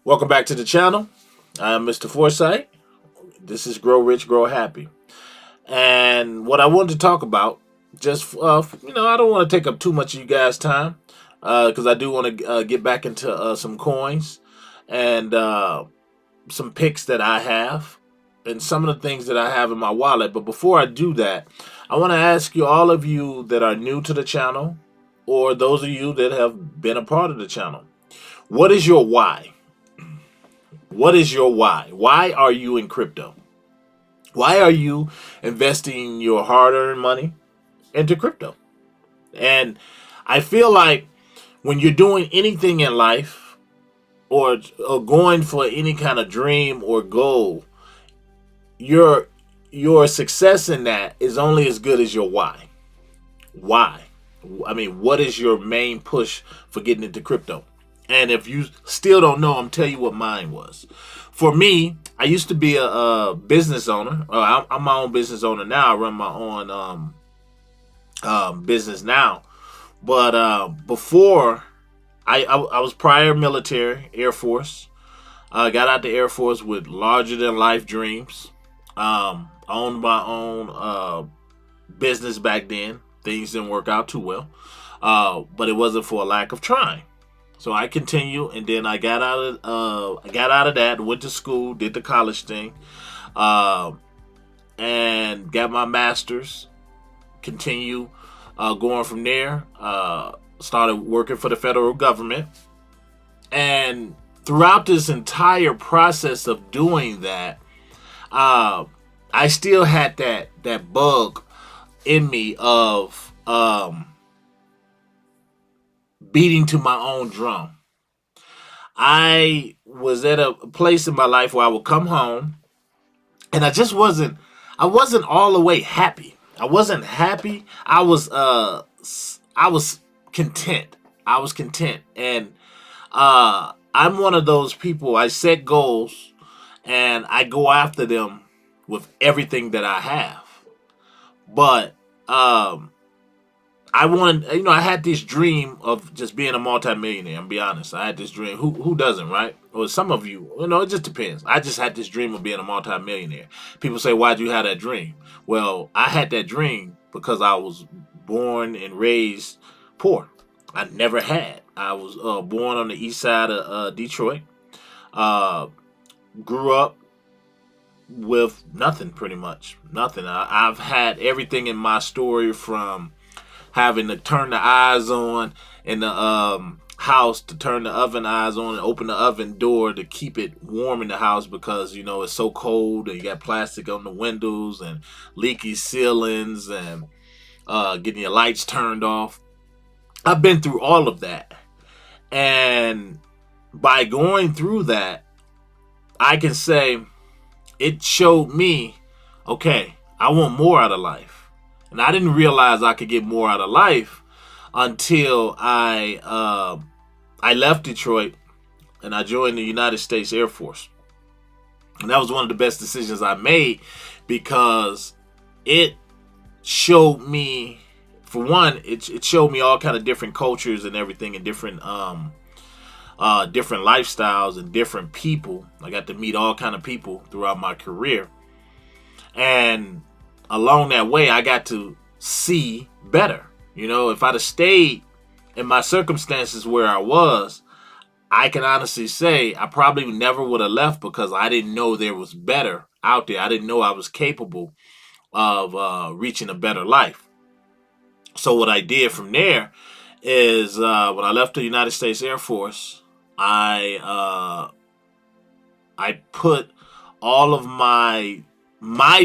Welcome back to the channel. I'm Mr. Foresight. This is Grow Rich, Grow Happy. And what I wanted to talk about, I don't want to take up too much of you guys' time because I do want to get back into some coins and some picks that I have and some of the things that I have in my wallet. But before I do that, I want to ask you, all of you that are new to the channel or those of you that have been a part of the channel, what is your why? What is your why? Why are you in crypto? Why are you investing your hard-earned money into crypto? And I feel like when you're doing anything in life or going for any kind of dream or goal, your your success in that is only as good as your why. Why? I mean, what is your main push for getting into crypto? And if you still don't know, I'm tell you what mine was. For me, I used to be a business owner. I'm my own business owner now. I run my own business now. But before, I was prior military, Air Force. Got out the Air Force with larger than life dreams. Owned my own business back then. Things didn't work out too well, but it wasn't for a lack of trying. So I continued, and then I got out of that, went to school, did the college thing, uh, and got my master's. Continue going from there. Started working for the federal government, and throughout this entire process of doing that, I still had that bug in me of beating to my own drum. I was at a place in my life where I would come home and I wasn't all the way happy. I wasn't happy. I was content. I was content. And I'm one of those people, I set goals and I go after them with everything that I have. But I wanted, I had this dream of just being a multimillionaire. I'm be honest. I had this dream. Who doesn't, right? Or some of you, it just depends. I just had this dream of being a multimillionaire. People say, why'd you have that dream? Well, I had that dream because I was born and raised poor. I never had. I was born on the east side of Detroit. Uh, Grew up with nothing, pretty much. Nothing. I've had everything in my story from having to turn the eyes on in the house, to turn the oven eyes on and open the oven door to keep it warm in the house because it's so cold and you got plastic on the windows and leaky ceilings and getting your lights turned off. I've been through all of that, and by going through that, I can say it showed me, okay, I want more out of life. And I didn't realize I could get more out of life until I left Detroit and I joined the United States Air Force. And that was one of the best decisions I made because it showed me, for one, it showed me all kind of different cultures and everything, and different different lifestyles and different people. I got to meet all kind of people throughout my career, and along that way, I got to see better. If I'd have stayed in my circumstances where I was, I can honestly say I probably never would have left because I didn't know there was better out there. I didn't know I was capable of reaching a better life. So what I did from there is when I left the United States Air Force, I put all of my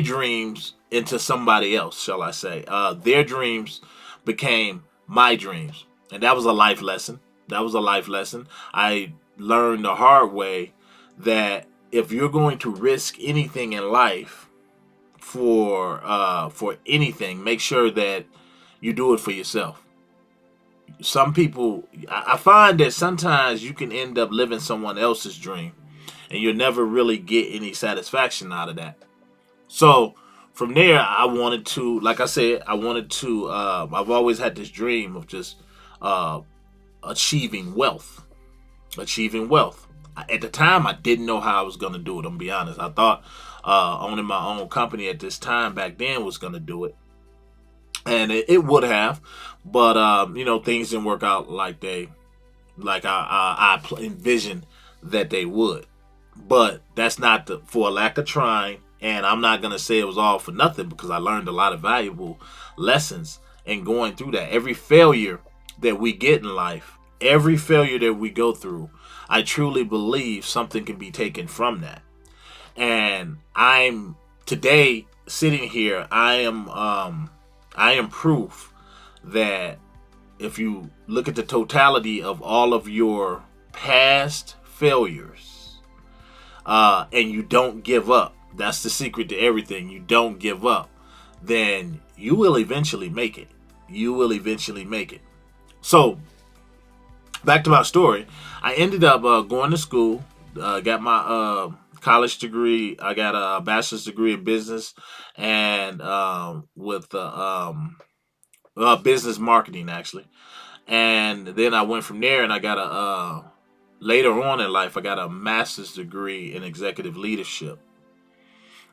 dreams into somebody else, shall I say. Their dreams became my dreams. And that was a life lesson. That was a life lesson. I learned the hard way that if you're going to risk anything in life for anything, make sure that you do it for yourself. Some people, I find that sometimes you can end up living someone else's dream and you'll never really get any satisfaction out of that. So from there, I wanted to, like I said, I've always had this dream of just uh, achieving wealth. Achieving wealth. At the time, I didn't know how I was going to do it. I'm going to be honest. I thought owning my own company at this time back then was going to do it. And it would have. But, things didn't work out like I envisioned that they would. But that's not for a lack of trying. And I'm not going to say it was all for nothing, because I learned a lot of valuable lessons in going through that. Every failure that we get in life, every failure that we go through, I truly believe something can be taken from that. And I'm today sitting here, I am proof that if you look at the totality of all of your past failures, and you don't give up, that's the secret to everything. You don't give up, then you will eventually make it. You will eventually make it. So, back to my story. I ended up going to school, got my college degree. I got a bachelor's degree in business, and with business marketing, actually. And then I went from there, and I got later on in life, I got a master's degree in executive leadership.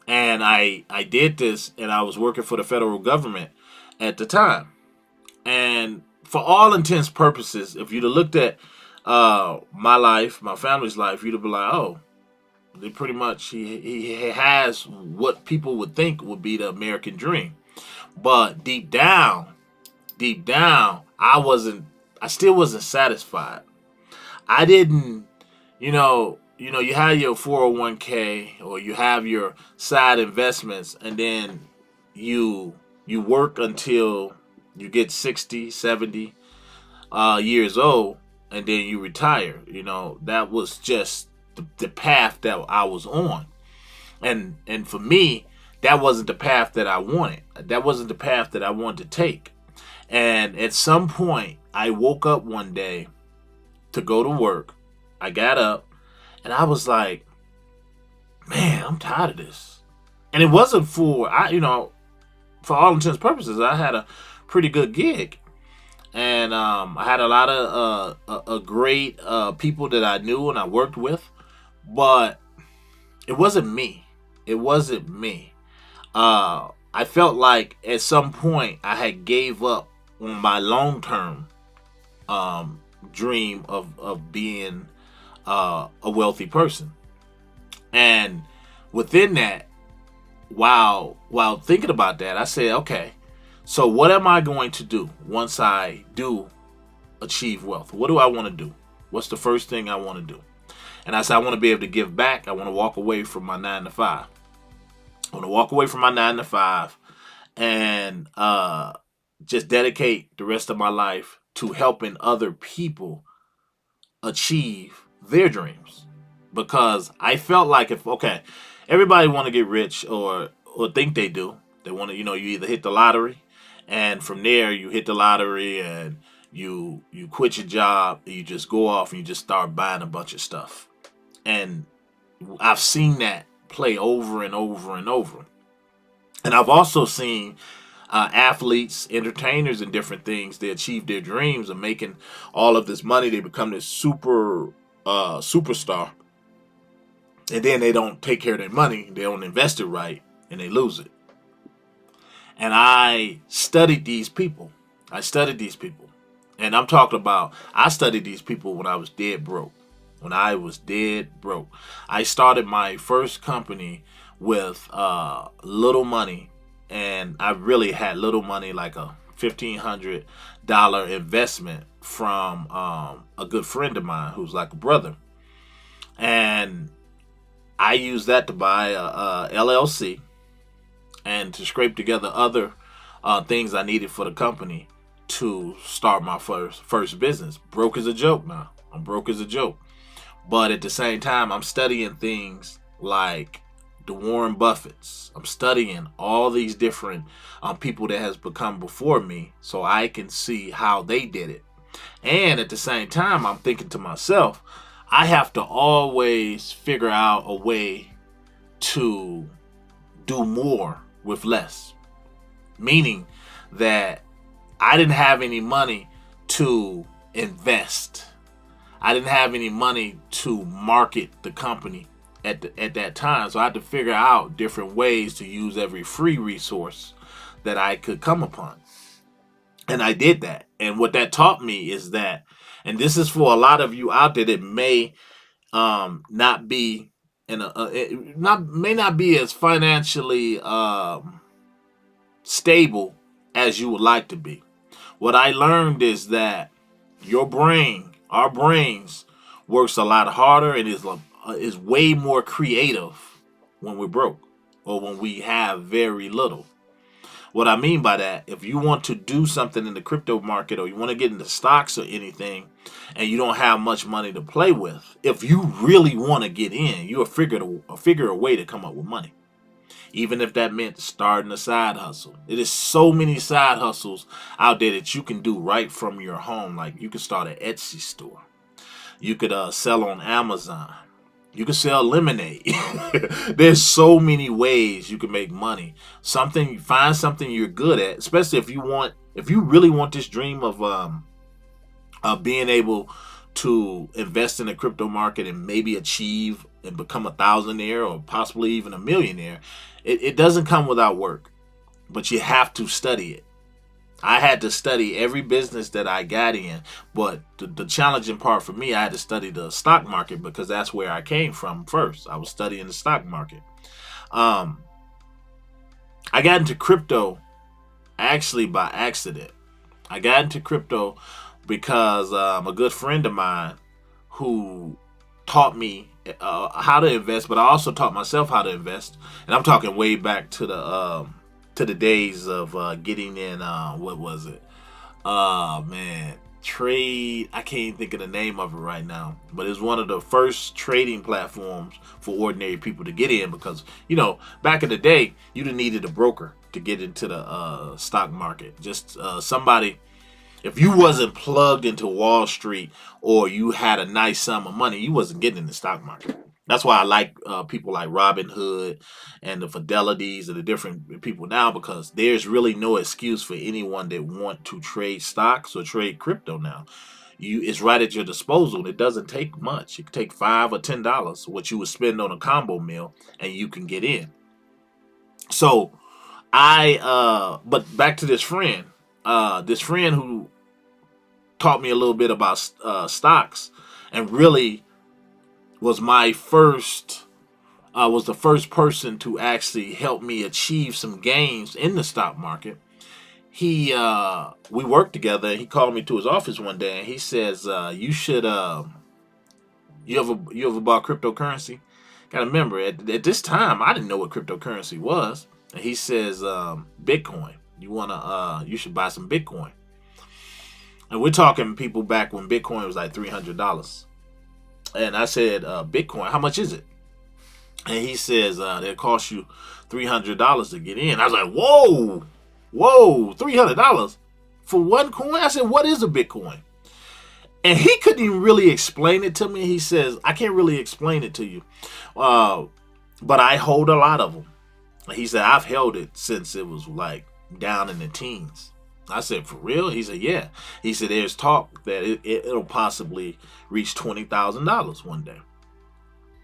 And I did this, and I was working for the federal government at the time. And for all intents purposes, if you'd have looked at my life, my family's life, you'd have been like, oh, they pretty much, he has what people would think would be the American dream. But deep down, I still wasn't satisfied. I didn't, you have your 401k, or you have your side investments, and then you work until you get 60, 70 years old, and then you retire. That was just the path that I was on. And for me, that wasn't the path that I wanted. That wasn't the path that I wanted to take. And at some point, I woke up one day to go to work. I got up, and I was like, man, I'm tired of this. And it wasn't for all intents and purposes, I had a pretty good gig. And I had a lot of great people that I knew and I worked with. But it wasn't me. It wasn't me. I felt like at some point I had gave up on my long-term dream of being a wealthy person. And within that, while thinking about that, I said, okay, so what am I going to do once I do achieve wealth? What do I want to do? What's the first thing I want to do? And I said, I want to be able to give back. I want to walk away from my 9 to 5. I want to walk away from my 9 to 5 and just dedicate the rest of my life to helping other people achieve their dreams. Because I felt like everybody want to get rich or think they do. They want to, you either hit the lottery, and from there you hit the lottery and you quit your job, and you just go off and you just start buying a bunch of stuff. And I've seen that play over and over and over. And I've also seen athletes, entertainers, and different things. They achieve their dreams of making all of this money. They become this superstar. And then they don't take care of their money. They don't invest it right, and they lose it. And I studied these people. And I'm talking about, I studied these people when I was dead broke. I started my first company with little money, and I really had little money, like a $1,500 investment from a good friend of mine who's like a brother. And I used that to buy a LLC and to scrape together other things I needed for the company to start my first business. Broke as a joke now. I'm broke as a joke. But at the same time, I'm studying things like the Warren Buffetts. I'm studying all these different people that has become before me, so I can see how they did it. And at the same time, I'm thinking to myself, I have to always figure out a way to do more with less. Meaning that I didn't have any money to invest. I didn't have any money to market the company at that time, so I had to figure out different ways to use every free resource that I could come upon, and I did that. And what that taught me is that, and this is for a lot of you out there that may not be in a it not may not be as financially stable as you would like to be. What I learned is that our brains, works a lot harder and is way more creative when we're broke or when we have very little. What I mean by that, if you want to do something in the crypto market or you want to get into stocks or anything and you don't have much money to play with, if you really want to get in, you'll figure a way to come up with money. Even if that meant starting a side hustle. It is so many side hustles out there that you can do right from your home. Like you could start an Etsy store. You could sell on Amazon. You can sell lemonade. There's so many ways you can make money. Find something you're good at, especially if you really want this dream of being able to invest in the crypto market and maybe achieve and become a thousandaire or possibly even a millionaire. It doesn't come without work, but you have to study it. I had to study every business that I got in, but the challenging part for me, I had to study the stock market because that's where I came from first. I was studying the stock market. Um, I got into crypto actually by accident. I got into crypto because a good friend of mine who taught me how to invest, but I also taught myself how to invest. And I'm talking way back to the days of getting in. What was it? Man, trade. I can't think of the name of it right now, but it's one of the first trading platforms for ordinary people to get in because back in the day, you didn't needed a broker to get into the stock market. Just somebody. If you wasn't plugged into Wall Street or you had a nice sum of money, you wasn't getting in the stock market. That's why I like people like Robin Hood and the Fidelities and the different people now because there's really no excuse for anyone that want to trade stocks or trade crypto now. It's right at your disposal. It doesn't take much. It could take $5 or $10, what you would spend on a combo meal, and you can get in. So but back to this friend who taught me a little bit about stocks and really was my first was the first person to actually help me achieve some gains in the stock market. We worked together. He called me to his office one day and he says, you should you ever bought cryptocurrency? Gotta remember, at this time I didn't know what cryptocurrency was. And he says, Bitcoin. You should buy some Bitcoin. And we're talking people back when Bitcoin was like $300. And I said, Bitcoin, how much is it? And he says, it'll cost you $300 to get in. I was like, whoa, $300 for one coin? I said, what is a Bitcoin? And he couldn't even really explain it to me. He says, I can't really explain it to you. But I hold a lot of them. He said, I've held it since it was like down in the teens. I said, for real? He said, yeah. He said, there's talk that it'll possibly reach $20,000 one day.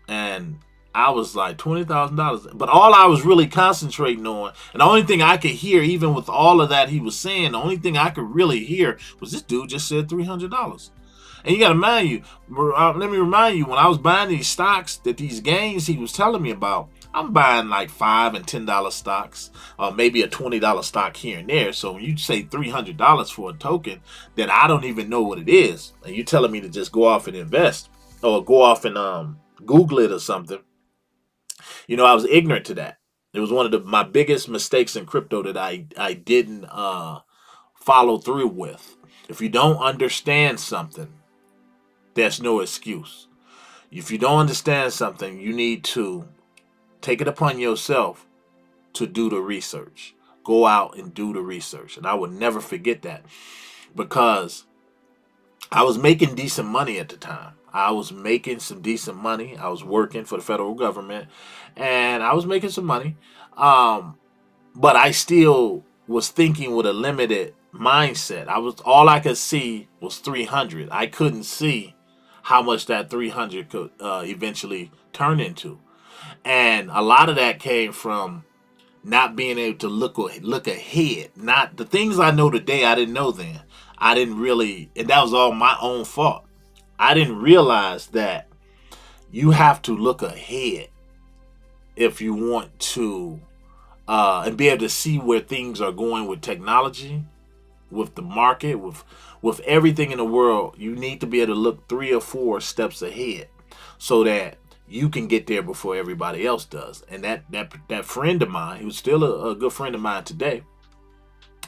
And I was like, $20,000. But all I was really concentrating on, and the only thing I could hear, even with all of that he was saying, the only thing I could really hear was this dude just said $300. And you got to let me remind you, when I was buying these stocks, that these gains he was telling me about, I'm buying like $5 and $10 stocks, or maybe a $20 stock here and there. So when you say $300 for a token that I don't even know what it is, and you telling me to just go off and invest or go off and Google it or something, I was ignorant to that. It was one of my biggest mistakes in crypto that I didn't follow through with. If you don't understand something, there's no excuse. If you don't understand something, you need to take it upon yourself to do the research. Go out and do the research. And I will never forget that because I was making decent money at the time. I was making some decent money. I was working for the federal government and I was making some money. But I still was thinking with a limited mindset. All I could see was 300. I couldn't see how much that 300 could eventually turn into. And a lot of that came from not being able to look ahead. Not the things I know today, I didn't know then. I didn't really, and that was all my own fault. I didn't realize that you have to look ahead if you want to, and be able to see where things are going with technology, with the market, with everything in the world. You need to be able to look 3 or 4 steps ahead so that you can get there before everybody else does. And that friend of mine, who's still a good friend of mine today,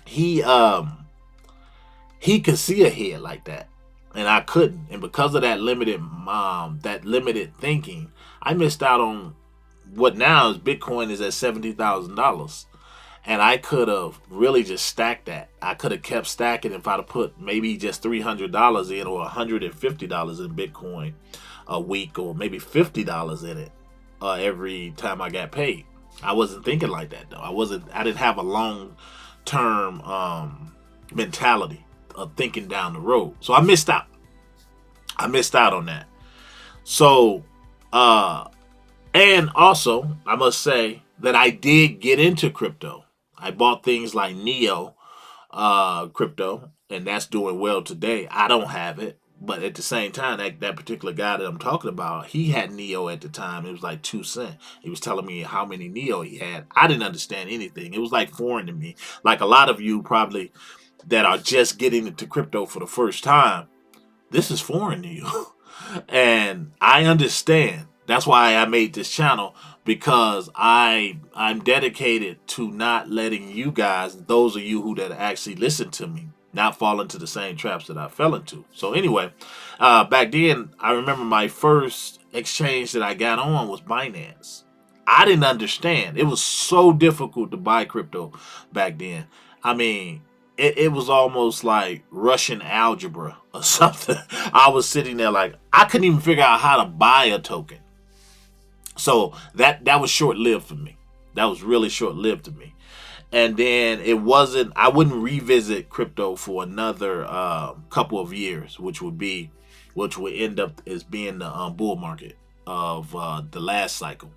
he he could see ahead like that, and I couldn't. And because of that limited thinking, I missed out on what now is Bitcoin is at $70,000. And I could have really just stacked that. I could have kept stacking if I'd have put maybe just $300 in, or $150 in Bitcoin a week, or maybe $50 in it every time I got paid. I wasn't thinking like that though. I didn't have a long term mentality of thinking down the road. So I missed out. I missed out on that. So and also I must say that I did get into crypto. I bought things like Neo crypto, and that's doing well today. I don't have it, but at the same time, that particular guy that I'm talking about, he had Neo at the time. It was like 2 cents. He was telling me how many Neo he had. I didn't understand anything. It was like foreign to me. Like a lot of you probably that are just getting into crypto for the first time, this is foreign to you. And I understand. That's why I made this channel, because I'm dedicated to not letting you guys, those of you who that actually listen to me, not fall into the same traps that I fell into. So anyway, back then I remember my first exchange that I got on was Binance. I didn't understand. It was so difficult to buy crypto back then. I mean, it was almost like Russian algebra or something. I was sitting there like I couldn't even figure out how to buy a token. So that was short lived for me. That was really short lived to me. And then I wouldn't revisit crypto for another couple of years, which would end up as being the bull market of the last cycle,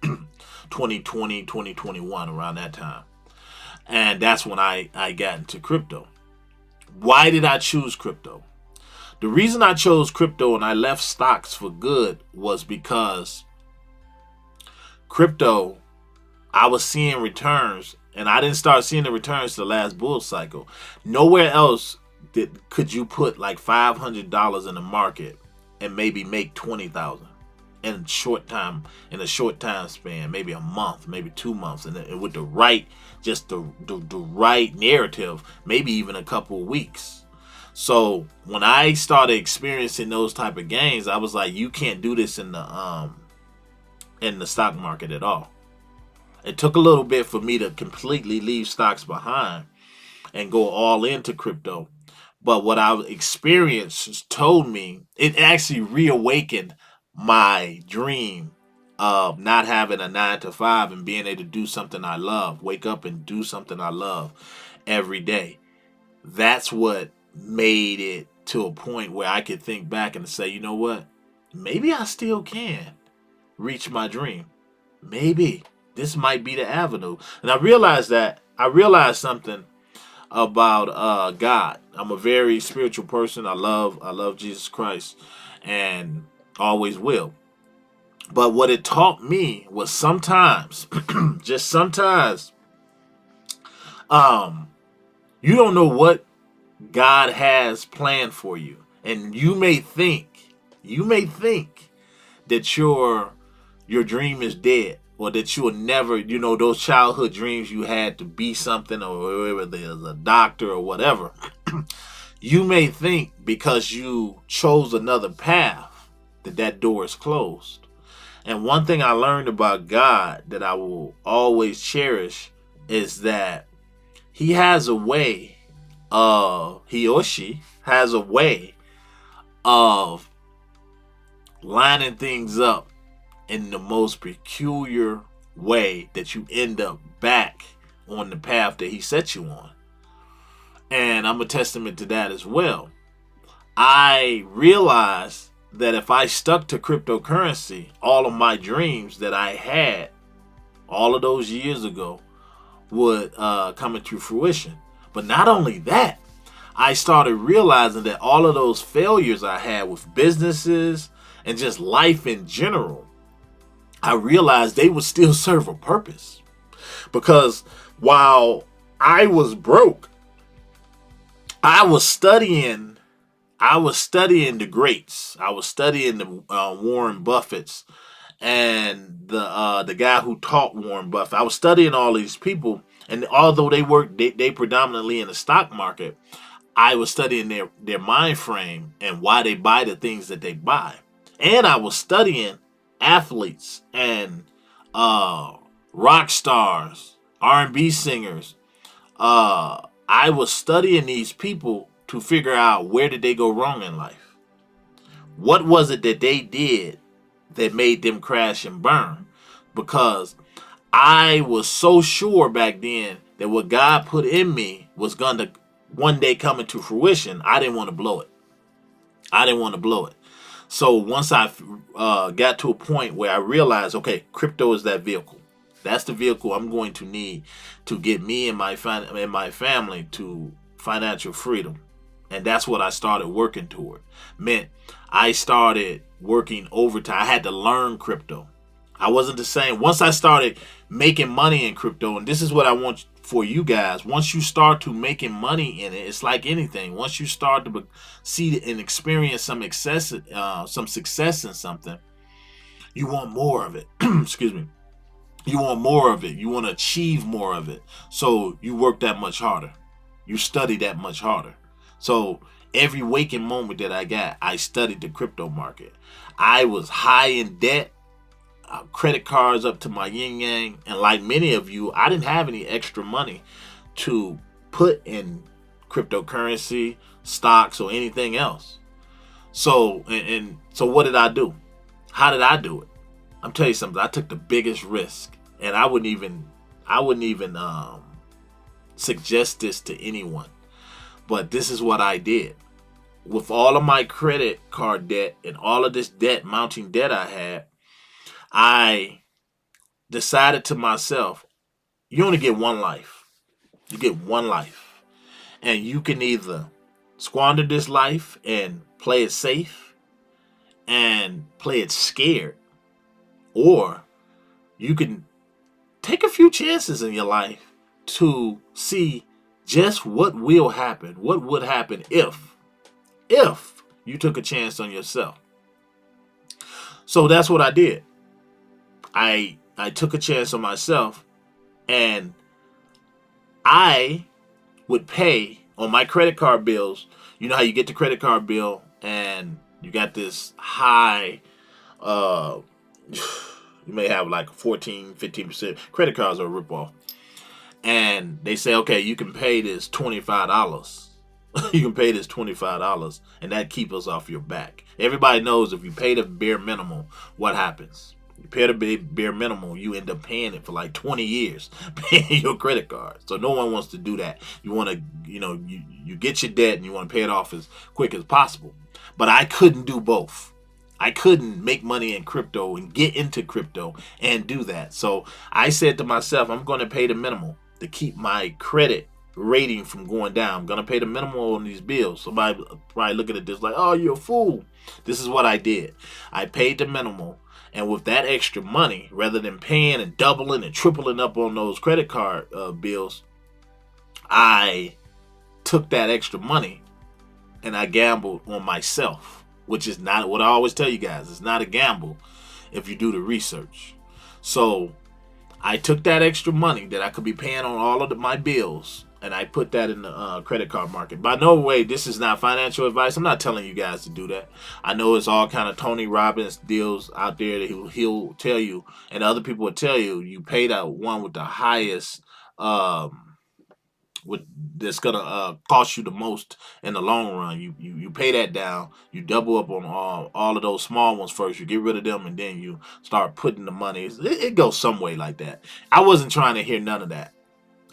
2020, 2021, around that time. And that's when I got into crypto. Why did I choose crypto? The reason I chose crypto and I left stocks for good was because crypto, I was seeing returns, and I didn't start seeing the returns to the last bull cycle. Nowhere else could you put like $500 in the market and maybe make 20,000 in a short time span, maybe a month, maybe 2 months, and with the right right narrative, maybe even a couple of weeks. So when I started experiencing those type of gains, I was like, you can't do this in the stock market at all. It took a little bit for me to completely leave stocks behind and go all into crypto. But what I experienced told me, it actually reawakened my dream of not having a 9 to 5 and being able to do something I love, wake up and do something I love every day. That's what made it to a point where I could think back and say, you know what? Maybe I still can reach my dream. Maybe this might be the avenue. And I realized something about God. I'm a very spiritual person. I love Jesus Christ and always will. But what it taught me was sometimes, just sometimes, you don't know what God has planned for you. And you may think that your dream is dead, or that you will never, those childhood dreams you had to be something, or whether there's a doctor or whatever. You may think because you chose another path that door is closed. And one thing I learned about God that I will always cherish is that he or she has a way of lining things up in the most peculiar way that you end up back on the path that he set you on. And I'm a testament to that as well. I realized that if I stuck to cryptocurrency, all of my dreams that I had all of those years ago would come into fruition. But not only that, I started realizing that all of those failures I had with businesses and just life in general, I realized they would still serve a purpose. Because while I was broke, I was studying. I was studying the greats. I was studying the Warren Buffetts and the guy who taught Warren Buffett. I was studying all these people, and although they predominantly in the stock market, I was studying their mind frame and why they buy the things that they buy, and I was studying athletes and uh, rock stars, R&B singers. I was studying these people to figure out where did they go wrong in life. What was it that they did that made them crash and burn? Because I was so sure back then that what God put in me was going to one day come into fruition. I didn't want to blow it. I didn't want to blow it. So once I got to a point where I realized, okay, crypto is that vehicle. That's the vehicle I'm going to need to get me and my family to financial freedom. And that's what I started working toward. Meant I started working overtime. I had to learn crypto. I wasn't the same. Once I started making money in crypto, and this is what I want for you guys. Once you start to making money in it, it's like anything. Once you start to see and experience some success in something, you want more of it. Excuse me. You want more of it. You want to achieve more of it. So you work that much harder. You study that much harder. So every waking moment that I got, I studied the crypto market. I was high in debt, credit cards up to my yin yang, and like many of you, I didn't have any extra money to put in cryptocurrency, stocks, or anything else. So so what did I do? How did I do it? I'm telling you something. I took the biggest risk, and I wouldn't even suggest this to anyone. But this is what I did. With all of my credit card debt and all of this mounting debt I had, I decided to myself, you only get one life. You get one life. And you can either squander this life and play it safe and play it scared, or you can take a few chances in your life to see just what will happen, what would happen if you took a chance on yourself. So that's what I did. I took a chance on myself, and I would pay on my credit card bills. You know how you get the credit card bill and you got this high uh you may have like 14-15%. Credit cards are a ripoff. And they say, okay, you can pay this $25. You can pay this $25, and that keeps us off your back. Everybody knows if you pay the bare minimum, what happens? You pay the bare minimum, you end up paying it for like 20 years, paying your credit card. So no one wants to do that. You want to, you get your debt and you want to pay it off as quick as possible. But I couldn't do both. I couldn't make money in crypto and get into crypto and do that. So I said to myself, I'm going to pay the minimum to keep my credit rating from going down. I'm going to pay the minimum on these bills. Somebody probably looking at this like, oh, you're a fool. This is what I did. I paid the minimum. And with that extra money, rather than paying and doubling and tripling up on those credit card bills, I took that extra money and I gambled on myself, which is not what I always tell you guys. It's not a gamble if you do the research. So I took that extra money that I could be paying on all of my bills, and I put that in the credit card market. By no way, this is not financial advice. I'm not telling you guys to do that. I know it's all kind of Tony Robbins deals out there that he'll tell you, and other people will tell you, you pay that one with the highest, with that's gonna cost you the most in the long run. You pay that down. You double up on all of those small ones first. You get rid of them, and then you start putting the money. It goes some way like that. I wasn't trying to hear none of that.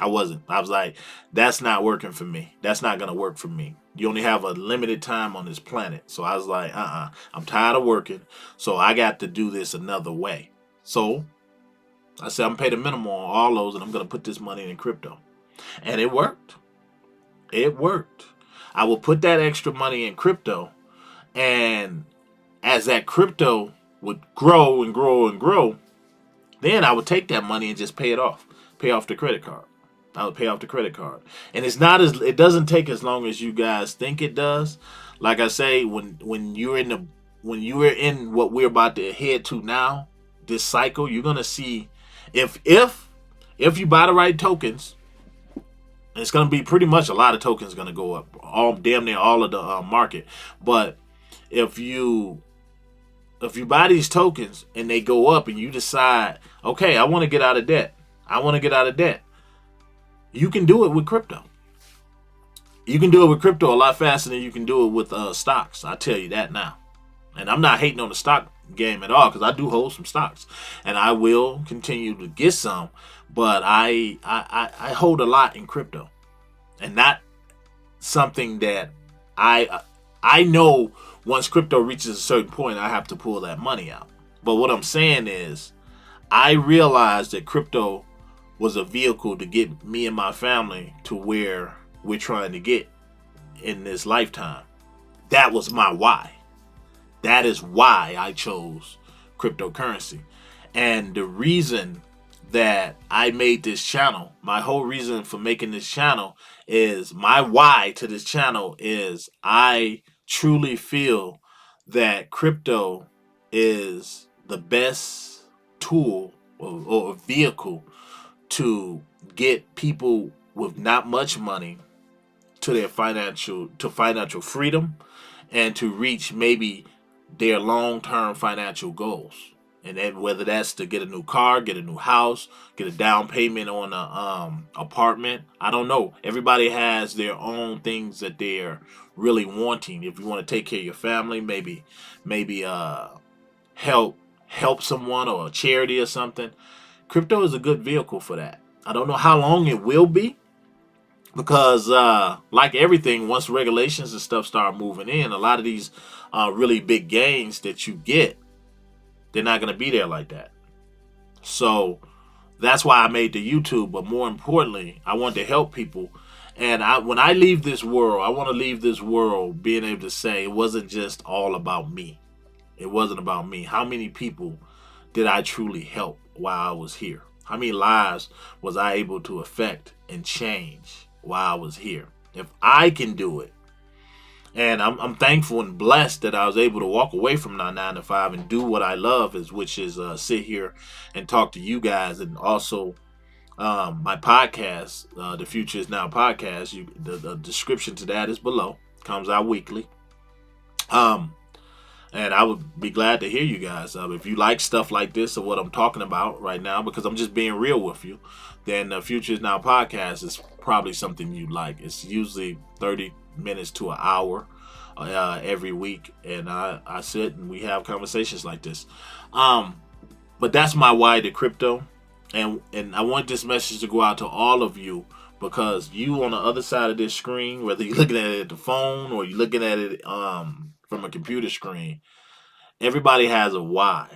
I wasn't. I was like, that's not working for me. That's not gonna work for me. You only have a limited time on this planet. So I was like, I'm tired of working. So I got to do this another way. So I said, I'm gonna pay the minimum on all those, and I'm gonna put this money in crypto. And it worked. It worked. I will put that extra money in crypto, and as that crypto would grow and grow and grow, then I would take that money and just pay it off. Pay off the credit card. I would pay off the credit card. And it doesn't take as long as you guys think it does. Like I say, when you're in what we're about to head to now, this cycle, you're gonna see if you buy the right tokens, it's gonna be pretty much a lot of tokens gonna go up, all damn near all of the market. But if you buy these tokens and they go up and you decide, okay, I want to get out of debt. You can do it with crypto. You can do it with crypto a lot faster than you can do it with stocks. I tell you that now. And I'm not hating on the stock game at all, because I do hold some stocks and I will continue to get some. But I hold a lot in crypto, and not something that I know once crypto reaches a certain point, I have to pull that money out. But what I'm saying is, I realized that crypto was a vehicle to get me and my family to where we're trying to get in this lifetime. That was my why. That is why I chose cryptocurrency. And the reason that I made this channel, my whole reason for making this channel is, my why to this channel is, I truly feel that crypto is the best tool or vehicle to get people with not much money to their financial freedom, and to reach maybe their long-term financial goals. And then whether that's to get a new car, get a new house, get a down payment on a apartment, I don't know. Everybody has their own things that they're really wanting. If you want to take care of your family, maybe help someone or a charity or something, crypto is a good vehicle for that. I don't know how long it will be, because like everything, once regulations and stuff start moving in, a lot of these really big gains that you get, they're not going to be there like that. So that's why I made the YouTube. But more importantly, I want to help people. And when I leave this world, I want to leave this world being able to say it wasn't just all about me. It wasn't about me. How many people did I truly help while I was here? How many lives was I able to affect and change while I was here? If I can do it, and I'm thankful and blessed that I was able to walk away from my 9 to 5 and do what I love, which is sit here and talk to you guys, and also my podcast, the Future Is Now podcast. The description to that is below. Comes out weekly. And I would be glad to hear you guys. If you like stuff like this or what I'm talking about right now, because I'm just being real with you, then the Future Is Now podcast is probably something you like. It's usually 30 minutes to an hour every week, and I sit and we have conversations like this. But that's my why to crypto, and I want this message to go out to all of you, because you on the other side of this screen, whether you're looking at it at the phone or you're looking at it from a computer screen, everybody has a why,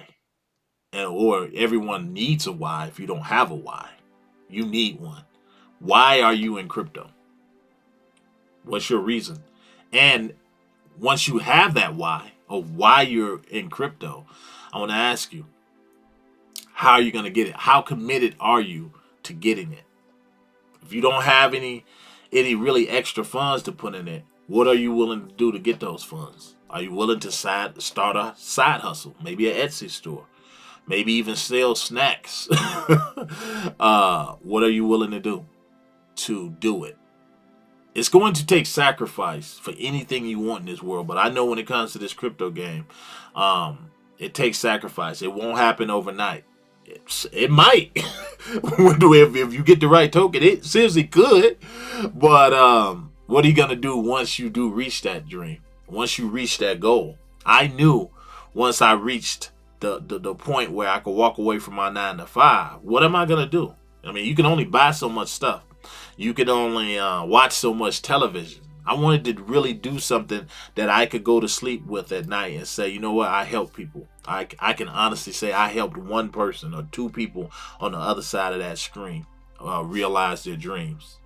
or everyone needs a why. If you don't have a why, you need one. Why are you in crypto? What's your reason? And once you have that why, or why you're in crypto, I want to ask you, how are you going to get it? How committed are you to getting it? If you don't have any really extra funds to put in it, what are you willing to do to get those funds? Are you willing to start a side hustle? Maybe an Etsy store. Maybe even sell snacks. What are you willing to do it? It's going to take sacrifice for anything you want in this world. But I know when it comes to this crypto game, it takes sacrifice. It won't happen overnight. It might. If you get the right token, it seriously could. But what are you going to do once you do reach that dream? Once you reach that goal? I knew once I reached the point where I could walk away from my 9 to 5, what am I going to do? I mean, you can only buy so much stuff. You could only watch so much television. I wanted to really do something that I could go to sleep with at night and say, you know what, I help people. I can honestly say I helped one person or two people on the other side of that screen realize their dreams.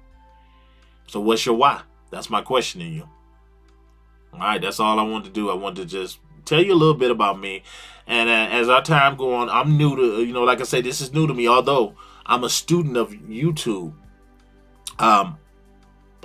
So what's your why? That's my question to you. All right, that's all I wanted to do. I wanted to just tell you a little bit about me. And as our time go on, I'm new to, like I say, this is new to me. Although I'm a student of YouTube, um,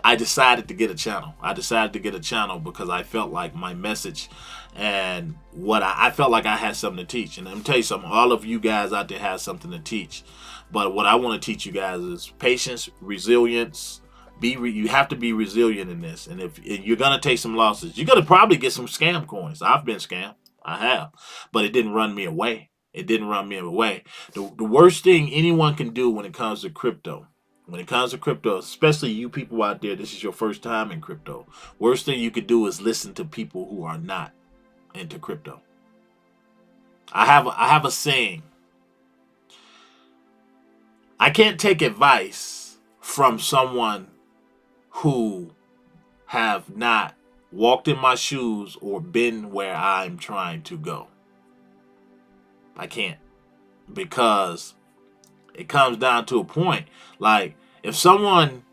I decided to get a channel. I decided to get a channel because I felt like my message and what I felt like I had something to teach. And let me tell you something, all of you guys out there have something to teach. But what I want to teach you guys is patience, resilience. You have to be resilient in this. And if you're going to take some losses, you're going to probably get some scam coins. I've been scammed. I have. But it didn't run me away. It didn't run me away. The worst thing anyone can do when it comes to crypto, especially you people out there, this is your first time in crypto. Worst thing you could do is listen to people who are not into crypto. I have a saying. I can't take advice from someone who have not walked in my shoes or been where I'm trying to go. I can't, because it comes down to a point. Like, if someone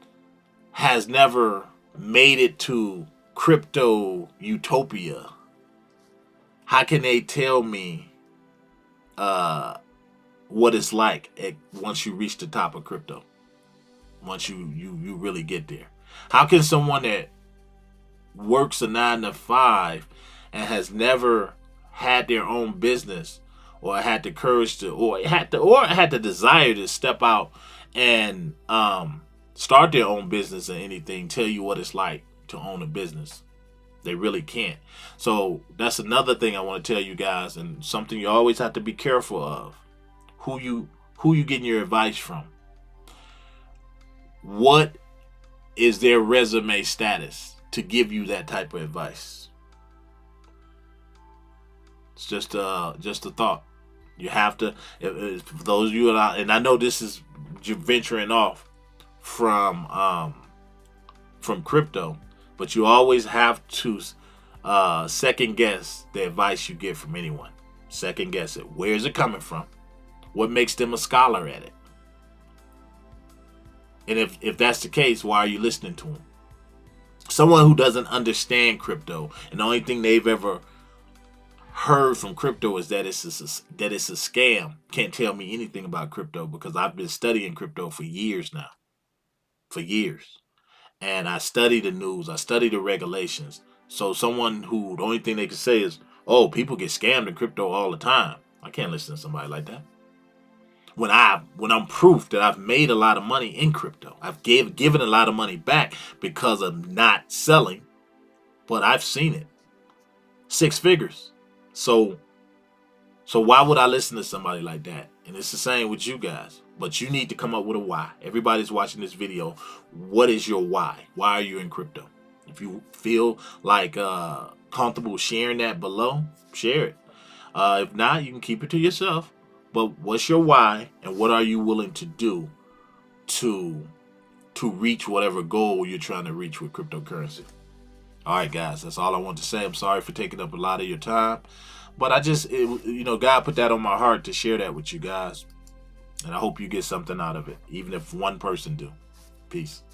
has never made it to crypto utopia, how can they tell me what it's like once you reach the top of crypto? Once you really get there. How can someone that works a 9 to 5 and has never had their own business, or had the courage to, or had the desire to step out and start their own business or anything, tell you what it's like to own a business? They really can't. So that's another thing I want to tell you guys, and something you always have to be careful of. Who you getting your advice from? What is their resume status to give you that type of advice? It's just a thought. You have to, for those of you, and I know this is venturing off from crypto, but you always have to second guess the advice you get from anyone. Second guess it. Where is it coming from? What makes them a scholar at it? And if that's the case, why are you listening to them? Someone who doesn't understand crypto, and the only thing they've ever heard from crypto is that it's a scam, can't tell me anything about crypto, because I've been studying crypto for years now. For years. And I study the news, I study the regulations. So someone who the only thing they can say is, oh, people get scammed in crypto all the time. I can't listen to somebody like that. When I'm proof that I've made a lot of money in crypto, I've given a lot of money back because of not selling, but I've seen it. 6 figures. So why would I listen to somebody like that? And it's the same with you guys. But you need to come up with a why. Everybody's watching this video. What is your why? Why are you in crypto? If you feel like comfortable sharing that below, share it. If not, you can keep it to yourself. But what's your why, and what are you willing to do to reach whatever goal you're trying to reach with cryptocurrency? All right, guys, that's all I want to say. I'm sorry for taking up a lot of your time, but God put that on my heart to share that with you guys, and I hope you get something out of it, even if one person do. Peace.